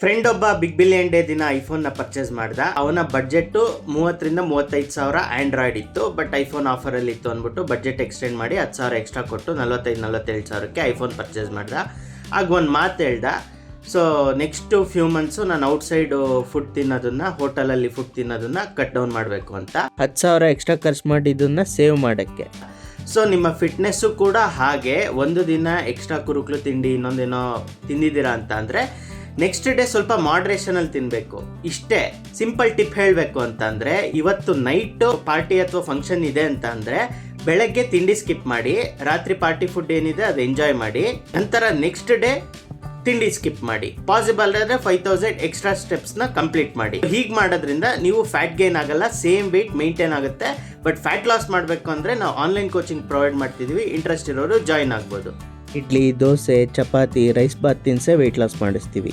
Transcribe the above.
Friend ಒಬ್ಬ big billion day ದಿನ ಐಫೋನ್ನ purchase ಮಾಡ್ದ. ಅವನ ಬಡ್ಜೆಟ್ಟು 30,000-35,000 ಆಂಡ್ರಾಯ್ಡ್ ಇತ್ತು. ಬಟ್ ಐಫೋನ್ ಆಫರಲ್ಲಿ ಇತ್ತು ಅಂದ್ಬಿಟ್ಟು ಬಡ್ಜೆಟ್ ಎಕ್ಸ್ಟೆಂಡ್ ಮಾಡಿ 10,000 ಎಕ್ಸ್ಟ್ರಾ ಕೊಟ್ಟು 45,000-47,000ಕ್ಕೆ ಐಫೋನ್ ಪರ್ಚೇಸ್ ಮಾಡ್ದ. ಆಗ ಒಂದು ಮಾತು ಹೇಳ್ದ, ಸೊ ನೆಕ್ಸ್ಟ್ ಫ್ಯೂ ಮಂತ್ಸು ನಾನು ಔಟ್ಸೈಡು ಫುಡ್ ತಿನ್ನೋದನ್ನ, ಹೋಟೆಲಲ್ಲಿ ಫುಡ್ ತಿನ್ನೋದನ್ನ ಕಟ್ ಡೌನ್ ಮಾಡಬೇಕು ಅಂತ. 10,000 ಎಕ್ಸ್ಟ್ರಾ ಖರ್ಚು ಮಾಡಿದ್ದನ್ನ ಸೇವ್ ಮಾಡೋಕ್ಕೆ. ಸೊ ನಿಮ್ಮ ಫಿಟ್ನೆಸ್ಸು ಕೂಡ ಹಾಗೆ. ಒಂದು ದಿನ ಎಕ್ಸ್ಟ್ರಾ ಕುರುಕ್ಲು ತಿಂಡಿ ಇನ್ನೊಂದೇನೋ ತಿಂದಿದ್ದೀರಾ ಅಂತ ಅಂದರೆ ನೆಕ್ಸ್ಟ್ ಡೇ ಸ್ವಲ್ಪ ಮಾಡ್ರೇಷನಲ್ಲಿ ತಿನ್ನಬೇಕು. ಇಷ್ಟೇ ಸಿಂಪಲ್ ಟಿಪ್ ಹೇಳಬೇಕು ಅಂತಂದರೆ, ಇವತ್ತು ನೈಟು ಪಾರ್ಟಿ ಅಥವಾ ಫಂಕ್ಷನ್ ಇದೆ ಅಂತ ಅಂದರೆ ಬೆಳಗ್ಗೆ ತಿಂಡಿ ಸ್ಕಿಪ್ ಮಾಡಿ, ರಾತ್ರಿ ಪಾರ್ಟಿ ಫುಡ್ ಏನಿದೆ ಅದು ಎಂಜಾಯ್ ಮಾಡಿ, ನಂತರ ನೆಕ್ಸ್ಟ್ ಡೇ ತಿಂಡಿ ಸ್ಕಿಪ್ ಮಾಡಿ. ಪಾಸಿಬಲ್ ಆದರೆ 5,000 ಎಕ್ಸ್ಟ್ರಾ ಸ್ಟೆಪ್ಸ್ನ ಕಂಪ್ಲೀಟ್ ಮಾಡಿ. ಹೀಗೆ ಮಾಡೋದ್ರಿಂದ ನೀವು ಫ್ಯಾಟ್ ಗೇನ್ ಆಗಲ್ಲ, ಸೇಮ್ ವೆಯ್ಟ್ ಮೇಂಟೈನ್ ಆಗುತ್ತೆ. ಬಟ್ ಫ್ಯಾಟ್ ಲಾಸ್ ಮಾಡಬೇಕು ಅಂದರೆ ನಾವು ಆನ್ಲೈನ್ ಕೋಚಿಂಗ್ ಪ್ರೊವೈಡ್ ಮಾಡ್ತಿದ್ವಿ. ಇಂಟ್ರೆಸ್ಟ್ ಇರೋರು ಜಾಯಿನ್ ಆಗ್ಬೋದು. ಇಡ್ಲಿ, ದೋಸೆ, ಚಪಾತಿ, ರೈಸ್ ಬಾತ್ ತಿನ್ಸೇ ವೆಯ್ಟ್ ಲಾಸ್ ಮಾಡಿಸ್ತೀವಿ.